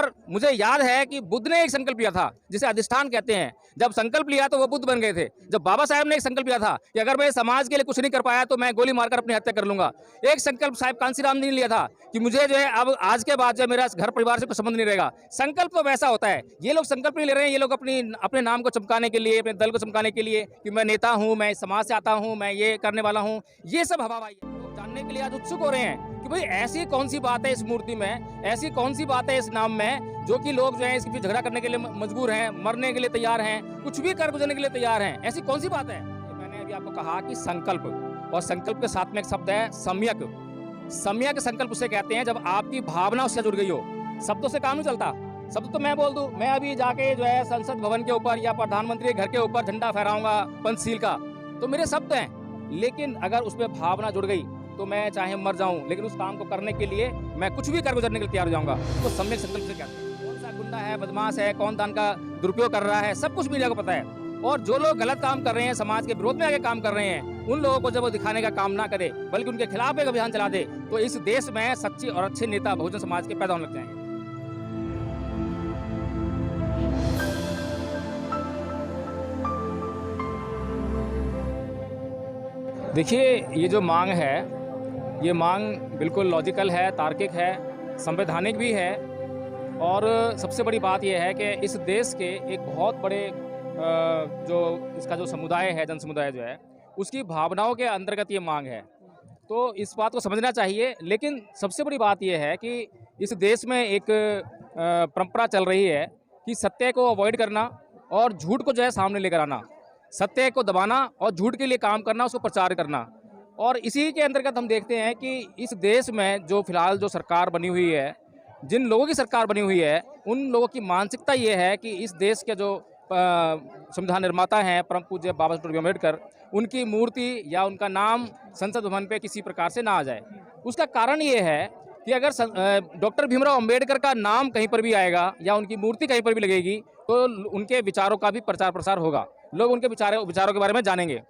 और मुझे याद है कि बुद्ध ने एक संकल्प लिया था जिसे अधिष्ठान कहते हैं। जब संकल्प लिया तो वो बुद्ध बन गए थे। जब बाबा साहब ने एक संकल्प लिया था कि अगर मैं समाज के लिए कुछ नहीं कर पाया तो मैं गोली मारकर अपनी हत्या कर लूंगा। एक संकल्प साहब कांसीराम ने लिया था कि मुझे जो है अब आज के बाद जो मेरा घर परिवार से कुछ संबंध नहीं रहेगा। संकल्प तो वैसा होता है, ये लोग संकल्प नहीं ले रहे हैं। ये लोग अपने नाम को चमकाने के लिए, अपने दल को चमकाने के लिए कि मैं नेता हूँ, मैं समाज से आता हूँ, मैं ये करने वाला हूँ, ये सब हवाबाजी है। लोग जानने के लिए आज उत्सुक हो रहे हैं कि भाई ऐसी कौन सी बात है इस मूर्ति में, ऐसी कौन सी बात है इस नाम में, जो कि लोग जो है इसके पीछे झगड़ा करने के लिए मजबूर हैं, मरने के लिए तैयार हैं, कुछ भी कर गुजरने के लिए तैयार हैं। ऐसी कौन सी बात है? मैंने अभी आपको कहा कि संकल्प, और संकल्प के साथ में एक शब्द है सम्यक। सम्यक संकल्प उसे कहते हैं जब आपकी भावना उससे जुड़ गई हो। शब्दों से काम नहीं चलता। शब्द तो मैं बोल दूं, मैं अभी जाके जो है संसद भवन के ऊपर या प्रधानमंत्री के घर के ऊपर झंडा फहराऊंगा पंचशील का, तो मेरे शब्द हैं। लेकिन अगर उसमें भावना जुड़ गई तो मैं चाहे मर जाऊं, लेकिन उस काम को करने के लिए मैं कुछ भी कर गुजरने के लिए तैयार हो जाऊंगा। तो सम्यक संकल्प से कहते हैं। कौन सा गुंडा है, बदमाश है, कौन धन का दुरुपयोग कर रहा है, सब कुछ मीडिया को पता है। और जो लोग गलत काम कर रहे हैं, समाज के विरोध में आगे काम कर रहे हैं, उन लोगों को जब वो दिखाने का काम ना करे बल्कि उनके खिलाफ एक अभियान चला दे, तो इस देश में सच्चे और अच्छे नेता बहुजन समाज के पैदा होने लग जाएंगे। देखिए, ये जो मांग है, ये मांग बिल्कुल लॉजिकल है, तार्किक है, संवैधानिक भी है। और सबसे बड़ी बात यह है कि इस देश के एक बहुत बड़े जो इसका जो समुदाय है, जन समुदाय जो है, उसकी भावनाओं के अंतर्गत ये मांग है। तो इस बात को समझना चाहिए। लेकिन सबसे बड़ी बात यह है कि इस देश में एक परंपरा चल रही है कि सत्य को अवॉइड करना और झूठ को जो है सामने लेकर आना, सत्य को दबाना और झूठ के लिए काम करना, उसको प्रचार करना। और इसी के अंतर्गत हम देखते हैं कि इस देश में जो फिलहाल जो सरकार बनी हुई है, जिन लोगों की सरकार बनी हुई है, उन लोगों की मानसिकता ये है कि इस देश के जो संविधान निर्माता हैं परम पूज्य बाबा साहब अम्बेडकर, उनकी मूर्ति या उनका नाम संसद भवन पे किसी प्रकार से ना आ जाए। उसका कारण ये है कि अगर डॉक्टर भीमराव अंबेडकर का नाम कहीं पर भी आएगा या उनकी मूर्ति कहीं पर भी लगेगी तो उनके विचारों का भी प्रचार प्रसार होगा, लोग उनके विचारों के बारे में जानेंगे।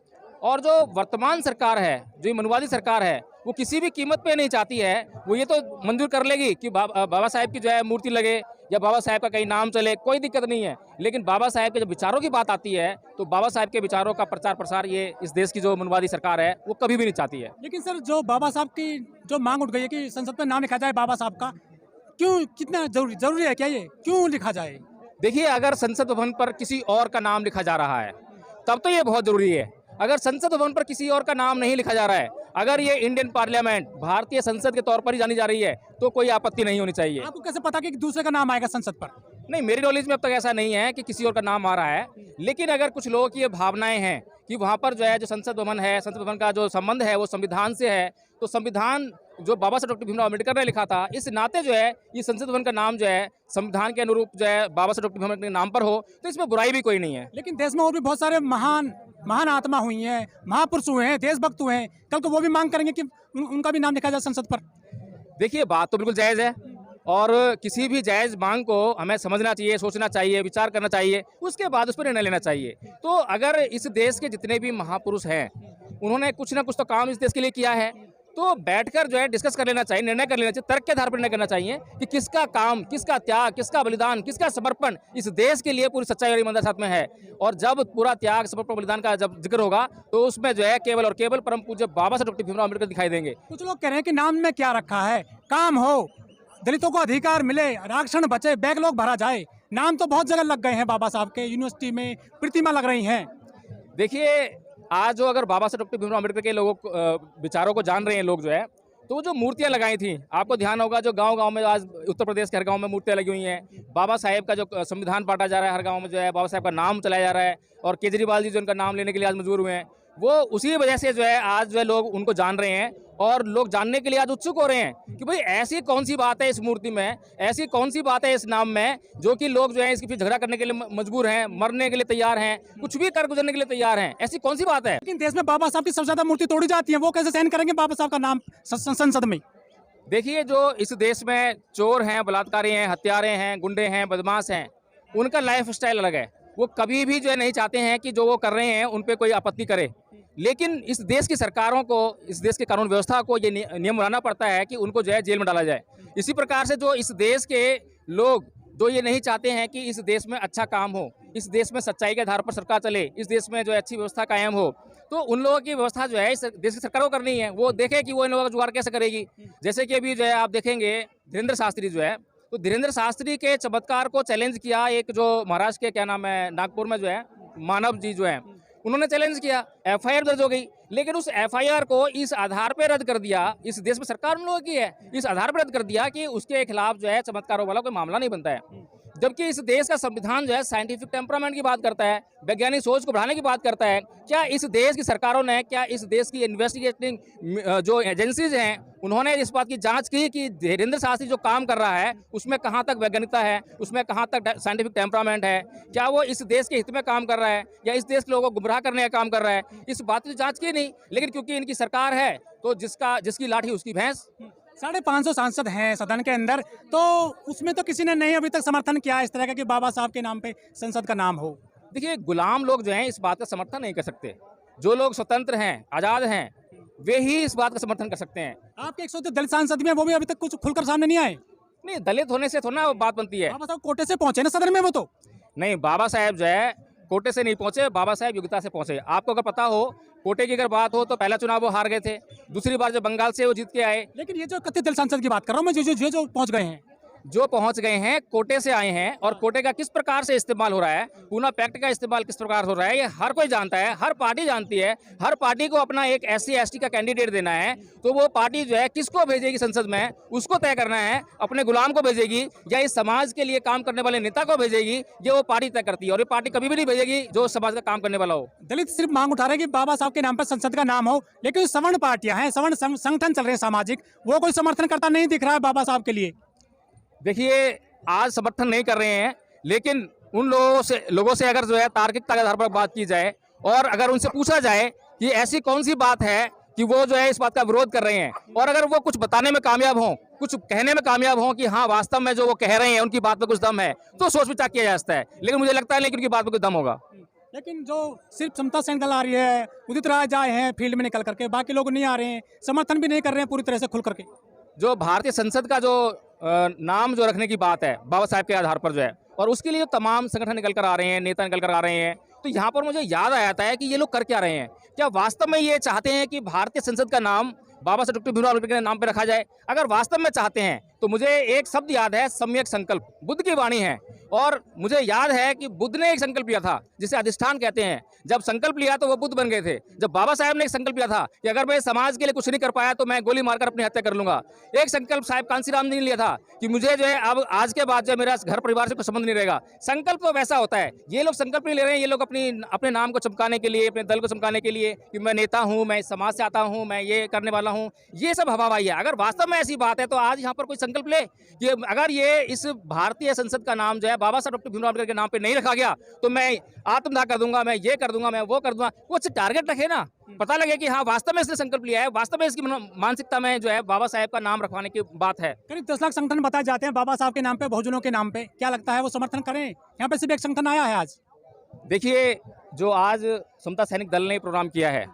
और जो वर्तमान सरकार है, जो ये मनुवादी सरकार है, वो किसी भी कीमत पे नहीं चाहती है। वो ये तो मंजूर कर लेगी कि बाबा साहेब की जो है मूर्ति लगे या बाबा साहेब का कहीं नाम चले, कोई दिक्कत नहीं है। लेकिन बाबा साहेब के जब विचारों की बात आती है तो बाबा साहेब के विचारों का प्रचार प्रसार ये इस देश की जो मनुवादी सरकार है वो कभी भी नहीं चाहती है। लेकिन सर, जो बाबा साहब की जो मांग उठ गई है कि संसद में नाम लिखा जाए बाबा साहब का, क्यों, कितना जरूरी है, क्या ये क्यों लिखा जाए? देखिए, अगर संसद भवन पर किसी और का नाम लिखा जा रहा है तब तो ये बहुत जरूरी है। अगर संसद भवन पर किसी और का नाम नहीं लिखा जा रहा है, अगर ये इंडियन पार्लियामेंट, भारतीय संसद के तौर पर ही जानी जा रही है, तो कोई आपत्ति नहीं होनी चाहिए। आपको कैसे पता कि दूसरे का नाम आएगा संसद पर? नहीं, मेरी नॉलेज में अब तक ऐसा नहीं है कि किसी और का नाम आ रहा है। लेकिन अगर कुछ लोगों की ये भावनाएं हैं कि वहाँ पर जो है जो संसद भवन है, संसद भवन का जो संबंध है वो संविधान से है, तो संविधान जो बाबा साहब डॉक्टर भीमराव अम्बेडकर ने लिखा था, इस नाते जो है ये संसद भवन का नाम जो है संविधान के अनुरूप जो है बाबा साहब डॉक्टर भीमराव अम्बेडकर के नाम पर हो, तो इसमें बुराई भी कोई नहीं है। लेकिन देश में और भी बहुत सारे महान आत्मा हुई हैं, महापुरुष हुए हैं, देशभक्त हुए हैं, कल को वो भी मांग करेंगे कि उनका भी नाम लिखा जाए संसद पर। देखिए, बात तो बिल्कुल जायज़ है और किसी भी जायज़ मांग को हमें समझना चाहिए, सोचना चाहिए, विचार करना चाहिए, उसके बाद उस पर निर्णय लेना चाहिए। तो अगर इस देश के जितने भी महापुरुष हैं, उन्होंने कुछ ना कुछ तो काम इस देश के लिए किया है, तो बैठकर जो है डिस्कस कर लेना चाहिए, निर्णय कर लेना चाहिए, तर्क के आधार पर निर्णय करना चाहिए कि किसका काम, किसका त्याग, किसका बलिदान, किसका समर्पण इस देश के लिए पूरी सच्चाई और ईमानदारी साथ में है। और जब पूरा त्याग, समर्पण, बलिदान का जब जिक्र होगा तो उसमें जो है केवल और केवल परम पूज्य बाबा साहब डॉक्टर भीमराव अम्बेडकर दिखाई देंगे। कुछ लोग कह रहे हैं कि नाम में क्या रखा है, काम हो, दलितों को अधिकार मिले, आरक्षण बचे, बैकलॉग भरा जाए। नाम तो बहुत जगह लग गए हैं बाबा साहब के, यूनिवर्सिटी में प्रतिमा लग रही हैं। देखिए, आज जो अगर बाबा साहब डॉक्टर भीमराव अम्बेडकर के लोगों विचारों को जान रहे हैं लोग जो है, तो जो मूर्तियां लगाई थी, आपको ध्यान होगा जो गांव-गांव में आज उत्तर प्रदेश के हर गांव में मूर्तियां लगी हुई हैं। बाबा साहेब का जो संविधान बांटा जा रहा है, हर गांव में जो है बाबा साहेब का नाम चलाया जा रहा है और केजरीवाल जी जो उनका नाम लेने के लिए आज मजबूर हुए हैं, वो उसी वजह से जो है आज जो है लोग उनको जान रहे हैं और लोग जानने के लिए आज उत्सुक हो रहे हैं कि भाई ऐसी कौन सी बात है इस मूर्ति में, ऐसी कौन सी बात है इस नाम में, जो कि लोग जो है इसके पीछे झगड़ा करने के लिए मजबूर हैं, मरने के लिए तैयार हैं, कुछ भी कर गुजरने के लिए तैयार हैं। ऐसी कौन सी बात है? लेकिन देश में बाबा साहब की सबसे ज्यादा मूर्ति तोड़ी जाती है, वो कैसे सहन करेंगे बाबा साहब का नाम संसद में? देखिए, जो इस देश में चोर हैं, बलात्कारी हैं, हत्यारे हैं, गुंडे हैं, बदमाश हैं, उनका लाइफ स्टाइल अलग है। वो कभी भी जो है नहीं चाहते हैं कि जो वो कर रहे हैं उन पे कोई आपत्ति करे। लेकिन इस देश की सरकारों को, इस देश की कानून व्यवस्था को ये नियम बनाना पड़ता है कि उनको जो है जेल में डाला जाए। इसी प्रकार से जो इस देश के लोग जो ये नहीं चाहते हैं कि इस देश में अच्छा काम हो, इस देश में सच्चाई के आधार पर सरकार चले, इस देश में जो है अच्छी व्यवस्था कायम हो, तो उन लोगों की व्यवस्था जो है इस देश की सरकार को करनी है। वो देखे कि वो इन लोगों का जुगाड़ कैसे करेगी। जैसे कि अभी जो है आप देखेंगे धीरेन्द्र शास्त्री जो है, तो धीरेन्द्र शास्त्री के चमत्कार को चैलेंज किया एक जो महाराष्ट्र के क्या नाम है नागपुर में जो है मानव जी जो है, उन्होंने चैलेंज किया, एफआईआर दर्ज हो गई, लेकिन उस एफआईआर को इस आधार पर रद्द कर दिया, इस देश में सरकार उन लोगों की है, इस आधार पर रद्द कर दिया कि उसके खिलाफ जो है चमत्कारों वाला कोई मामला नहीं बनता है। जबकि इस देश का संविधान जो है साइंटिफिक टेम्परामेंट की बात करता है, वैज्ञानिक सोच को बढ़ाने की बात करता है। क्या इस देश की सरकारों ने, क्या इस देश की इन्वेस्टिगेटिंग जो एजेंसीज हैं, उन्होंने इस बात की जांच की कि धीरेन्द्र शास्त्री जो काम कर रहा है उसमें कहाँ तक वैज्ञानिकता है, उसमें कहाँ तक साइंटिफिक टेम्परामेंट है, क्या वो इस देश के हित में काम कर रहा है या इस देश के लोगों को गुमराह करने का काम कर रहा है? इस बात की जांच की नहीं, लेकिन क्योंकि इनकी सरकार है तो जिसकी लाठी उसकी भैंस। 550 सांसद हैं सदन के अंदर, तो उसमें तो किसी ने नहीं अभी तक समर्थन किया इस तरह का कि बाबा साहब के नाम पे संसद का नाम हो। देखिए, गुलाम लोग जो हैं इस बात का समर्थन नहीं कर सकते। जो लोग स्वतंत्र हैं, आज़ाद हैं, वे ही इस बात का समर्थन कर सकते हैं। आपके 100 दलित सांसद में वो भी अभी तक कुछ खुलकर सामने नहीं आए। नहीं, दलित होने से थोड़ा ना बात बनती है। बाबा साहब कोटे से पहुंचे ना सदन में, वो तो नहीं, बाबा साहेब जो है कोटे से नहीं पहुंचे, बाबा साहेब योग्यता से पहुंचे। आपको अगर पता हो, कोटे की अगर बात हो तो पहला चुनाव वो हार गए थे, दूसरी बार जो बंगाल से वो जीत के आए। लेकिन ये जो कथित दलित सांसद की बात कर रहा हूँ मैं, जो पहुंच गए हैं, जो पहुंच गए हैं कोटे से आए हैं, और कोटे का किस प्रकार से इस्तेमाल हो रहा है, पूना पैक्ट का इस्तेमाल किस प्रकार हो रहा है, ये हर कोई जानता है, हर पार्टी जानती है। हर पार्टी को अपना एक SC ST का कैंडिडेट देना है, तो वो पार्टी जो है किसको भेजेगी संसद में, उसको तय करना है। अपने गुलाम को भेजेगी या इस समाज के लिए काम करने वाले नेता को भेजेगी, ये वो पार्टी तय करती है। और ये पार्टी कभी भी नहीं भेजेगी जो समाज का काम करने वाला हो। दलित सिर्फ मांग उठा रहे हैं कि बाबा साहब के नाम पर संसद का नाम हो, लेकिन सवर्ण पार्टियां हैं, सवर्ण संगठन चल रहे हैं सामाजिक, वो कोई समर्थन करता नहीं दिख रहा है बाबा साहब के लिए। देखिए, आज समर्थन नहीं कर रहे हैं, लेकिन उन लोगों से अगर जो है तार्किकता के आधार पर बात की जाए और अगर उनसे पूछा जाए कि ऐसी कौन सी बात है कि वो जो है इस बात का विरोध कर रहे हैं, और अगर वो कुछ बताने में कामयाब हों, कुछ कहने में कामयाब हों कि हाँ वास्तव में जो वो कह रहे हैं उनकी बात में कुछ दम है, तो सोच विचार किया जा सकता है। लेकिन मुझे लगता है नहीं कि उनकी बात में कुछ दम होगा। लेकिन जो सिर्फ समता सैनिक आ रही है, उदित राज आए हैं फील्ड में निकल करके, बाकी लोग नहीं आ रहे हैं, समर्थन भी नहीं कर रहे हैं पूरी तरह से खुल करके। जो भारतीय संसद का जो नाम जो रखने की बात है बाबा साहब के आधार पर जो है, और उसके लिए तमाम संगठन निकल कर आ रहे हैं, नेता निकल कर आ रहे हैं, तो यहाँ पर मुझे याद आ जाता है कि ये लोग कर क्या रहे हैं। क्या वास्तव में ये चाहते हैं कि भारतीय संसद का नाम बाबा साहब डॉक्टर भीमराव अम्बेडकर के नाम पर रखा जाए? अगर वास्तव में चाहते हैं तो मुझे एक शब्द याद है, सम्यक संकल्प, बुद्ध की वाणी है। और मुझे याद है कि बुद्ध ने एक संकल्प लिया था जिसे अधिष्ठान कहते हैं। जब संकल्प लिया तो वो बुद्ध बन गए थे। जब बाबा साहब ने एक संकल्प लिया था कि अगर मैं समाज के लिए कुछ नहीं कर पाया तो मैं गोली मारकर अपनी हत्या कर लूंगा। एक संकल्प साहब कांसीराम ने लिया था कि मुझे जो है अब आज के बाद जो मेरा घर परिवार से कोई संबंध नहीं रहेगा। संकल्प तो वैसा होता है, ये लोग संकल्प नहीं ले रहे हैं। ये लोग अपने नाम को चमकाने के लिए, अपने दल को चमकाने के लिए कि मैं नेता हूँ, मैं इस समाज से आता हूँ, मैं ये करने वाला हूँ, ये सब हवाबाजी है। अगर वास्तव में ऐसी बात है तो आज यहाँ पर कोई संकल्प ले कि अगर ये इस भारतीय संसद का नाम जो है बाबा साहब डॉक्टर भीमराव अम्बेडकर के नाम पे नहीं रखा गया तो मैं आत्मदाह कर दूंगा, मैं ये कर दूंगा, मैं वो कर दूंगा। कुछ टारगेट रखे ना, पता लगे कि हाँ वास्तव में इसने संकल्प लिया है, वास्तव में इसकी मानसिकता में जो है बाबा साहब का नाम रखवाने की बात है। करीब 10 लाख संगठन बताए जाते हैं बाबा साहब के नाम पे, बहुजनों के नाम पे, क्या लगता है वो समर्थन करें? यहाँ पे सिर्फ एक संगठन आया है आज। देखिए, जो आज समता सैनिक दल ने प्रोग्राम किया है,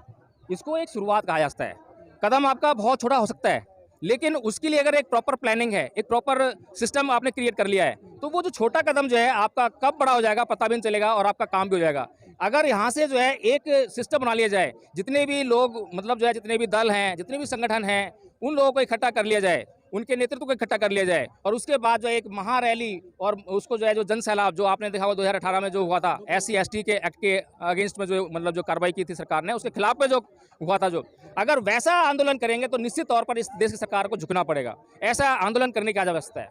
इसको एक शुरुआत कहा जा सकता है। कदम आपका बहुत छोटा हो सकता है, लेकिन उसके लिए अगर एक प्रॉपर प्लानिंग है, एक प्रॉपर सिस्टम आपने क्रिएट कर लिया है, तो वो जो छोटा कदम जो है आपका कब बड़ा हो जाएगा पता भी नहीं चलेगा और आपका काम भी हो जाएगा। अगर यहाँ से जो है एक सिस्टम बना लिया जाए, जितने भी लोग मतलब जो है जितने भी दल हैं, जितने भी संगठन हैं, उन लोगों को इकट्ठा कर लिया जाए, उनके नेतृत्व को इकट्ठा कर लिया जाए, और उसके बाद जो एक महारैली और उसको जो है जो जन सैलाब जो आपने देखा हुआ 2018 में जो हुआ था SC ST के एक्ट के अगेंस्ट में जो मतलब जो कार्रवाई की थी सरकार ने, उसके खिलाफ में जो हुआ था, जो अगर वैसा आंदोलन करेंगे तो निश्चित तौर पर इस देश की सरकार को झुकना पड़ेगा। ऐसा आंदोलन करने की आवश्यकता है।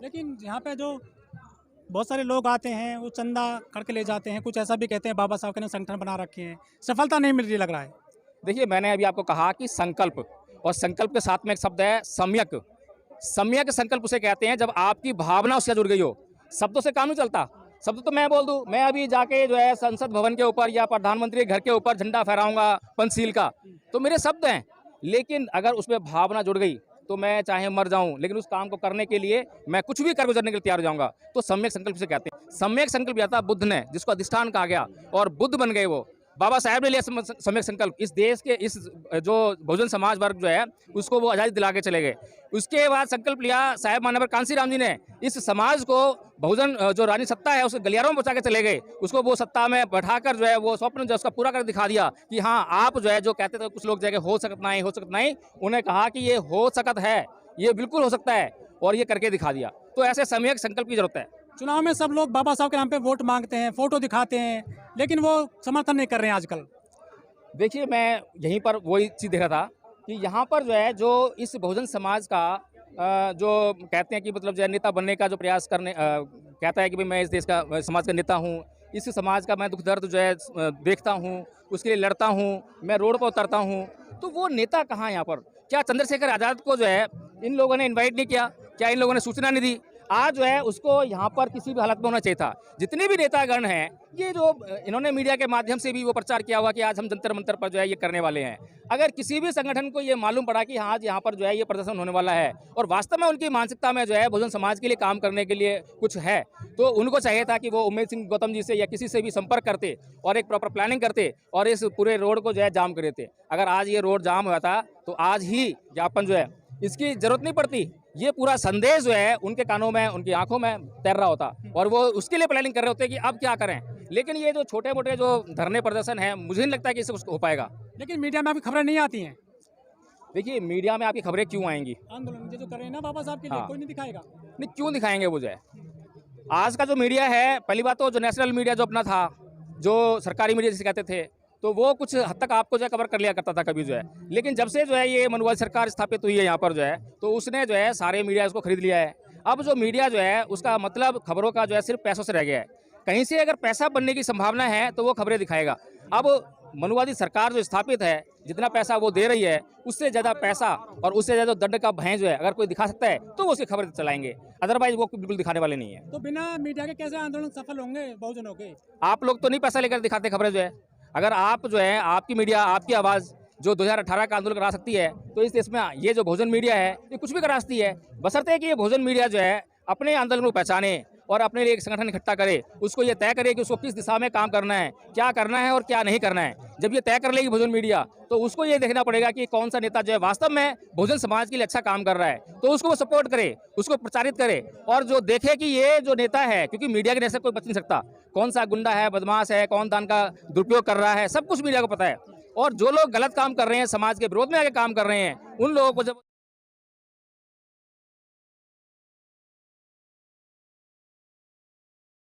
लेकिन यहाँ पे जो बहुत सारे लोग आते हैं वो चंदा करके ले जाते हैं, कुछ ऐसा भी कहते हैं बाबा साहब के ने संगठन बना रखे हैं, सफलता नहीं मिल रही लग रहा है। देखिए, मैंने अभी आपको कहा कि संकल्प, और संकल्प के साथ में एक शब्द है सम्यक। सम्यक संकल्प उसे कहते हैं जब आपकी भावना उससे जुड़ गई हो। शब्दों से काम नहीं चलता। शब्द तो मैं बोल दूं, मैं अभी जाके जो है संसद भवन के ऊपर या प्रधानमंत्री के घर के ऊपर झंडा फहराऊंगा पंचशील का, तो मेरे शब्द हैं, लेकिन अगर उसमें भावना जुड़ गई तो मैं चाहे मर जाऊं, लेकिन उस काम को करने के लिए मैं कुछ भी कर गुजरने के लिए तैयार हो जाऊंगा। तो सम्यक संकल्प से कहते हैं। सम्यक संकल्प लिया था बुद्ध ने, जिसको अधिष्ठान कहा गया, और बुद्ध बन गए वो। बाबा साहेब ने लिया सम्यक संकल्प, इस देश के इस जो बहुजन समाज वर्ग जो है उसको वो आज़ादी दिला के चले गए। उसके बाद संकल्प लिया साहेब मानवर कांसी राम जी ने, इस समाज को बहुजन जो रानी सत्ता है उसके गलियारों में पहुंचा के चले गए, उसको वो सत्ता में बैठाकर जो है वो स्वप्न जो उसका पूरा कर दिखा दिया कि हाँ आप जो है जो कहते थे कुछ लोग जो है हो सकत नहीं, उन्हें कहा कि ये हो सकत है, ये बिल्कुल हो सकता है और ये करके दिखा दिया। तो ऐसे सम्यक संकल्प की जरूरत है। चुनाव में सब लोग बाबा साहब के नाम पे वोट मांगते हैं, फोटो दिखाते हैं, लेकिन वो समर्थन नहीं कर रहे हैं आजकल। देखिए मैं यहीं पर वही चीज़ देख रहा था कि यहाँ पर जो है जो इस बहुजन समाज का जो कहते हैं कि मतलब जो है नेता बनने का जो प्रयास करने कहता है कि भाई मैं इस देश का समाज का नेता हूँ, इस समाज का मैं दुख दर्द जो है देखता हूँ, उसके लिए लड़ता हूँ, मैं रोड पर उतरता हूँ, तो वो नेता कहाँ है यहाँ पर? क्या चंद्रशेखर आज़ाद को जो है इन लोगों ने इन्वाइट नहीं किया? क्या इन लोगों ने सूचना नहीं दी? आज जो है उसको यहाँ पर किसी भी हालत में होना चाहिए था। जितने भी नेतागण हैं, ये जो इन्होंने मीडिया के माध्यम से भी वो प्रचार किया हुआ कि आज हम जंतर मंतर पर जो है ये करने वाले हैं। अगर किसी भी संगठन को ये मालूम पड़ा कि हाँ आज यहाँ पर जो है ये प्रदर्शन होने वाला है और वास्तव में उनकी मानसिकता में जो है बहुजन समाज के लिए काम करने के लिए कुछ है, तो उनको चाहिए था कि वो उमेश सिंह गौतम जी से या किसी से भी संपर्क करते और एक प्रॉपर प्लानिंग करते और इस पूरे रोड को जो है जाम कर देते। अगर आज ये रोड जाम हुआ था तो आज ही ज्ञापन जो है इसकी जरूरत नहीं पड़ती। ये पूरा संदेश जो है उनके कानों में, उनकी आंखों में तैर रहा होता और वो उसके लिए प्लानिंग कर रहे होते कि अब क्या करें। लेकिन ये जो छोटे मोटे जो धरने प्रदर्शन है, मुझे नहीं लगता कि इससे कुछ हो पाएगा। लेकिन मीडिया में आपकी खबरें नहीं आती हैं। देखिए मीडिया में आपकी खबरें क्यों आएंगी? आंदोलन जो कर रहे हैं ना बाबा साहब के लिए, हाँ। कोई नहीं दिखाएगा। नहीं, क्यों दिखाएंगे वो जो है? आज का जो मीडिया है, पहली बात तो जो नेशनल मीडिया जो अपना था, जो सरकारी मीडिया जिसे कहते थे, तो वो कुछ हद तक आपको जो है कवर कर लिया करता था कभी जो है। लेकिन जब से जो है ये मनुवादी सरकार स्थापित हुई है यहाँ पर जो है, तो उसने जो है सारे मीडिया इसको खरीद लिया है। अब जो मीडिया जो है उसका मतलब खबरों का जो है सिर्फ पैसों से रह गया है। कहीं से अगर पैसा बनने की संभावना है तो वो खबरें दिखाएगा। अब मनुवादी सरकार जो स्थापित है, जितना पैसा वो दे रही है, उससे ज़्यादा पैसा और उससे ज़्यादा दंड का भय जो है अगर कोई दिखा सकता है तो वो उसकी खबर चलाएंगे, अदरवाइज वो बिल्कुल दिखाने वाले नहीं है। तो बिना मीडिया के कैसे आंदोलन सफल होंगे बहुजनों के? आप लोग तो नहीं पैसा लेकर दिखाते खबरें जो है। अगर आप जो है आपकी मीडिया, आपकी आवाज़ जो 2018 का आंदोलन करा सकती है, तो इस देश में ये जो बहुजन मीडिया है ये कुछ भी करा सकती है, बशर्ते कि ये बहुजन मीडिया जो है अपने आंदोलन को पहचाने और अपने लिए एक संगठन इकट्ठा करे, उसको ये तय करे कि उसको किस दिशा में काम करना है, क्या करना है और क्या नहीं करना है। जब ये तय कर लेगी बहुजन मीडिया, तो उसको ये देखना पड़ेगा कि कौन सा नेता जो है वास्तव में बहुजन समाज के लिए अच्छा काम कर रहा है, तो उसको वो सपोर्ट करे, उसको प्रचारित करे और जो देखे कि ये जो नेता है, क्योंकि मीडिया के नेता से कोई बच नहीं सकता, कौन सा गुंडा है, बदमाश है, कौन दान का दुरुपयोग कर रहा है, सब कुछ मीडिया को पता है। और जो लोग गलत काम कर रहे हैं, समाज के विरोध में आके काम कर रहे हैं, उन लोगों को जब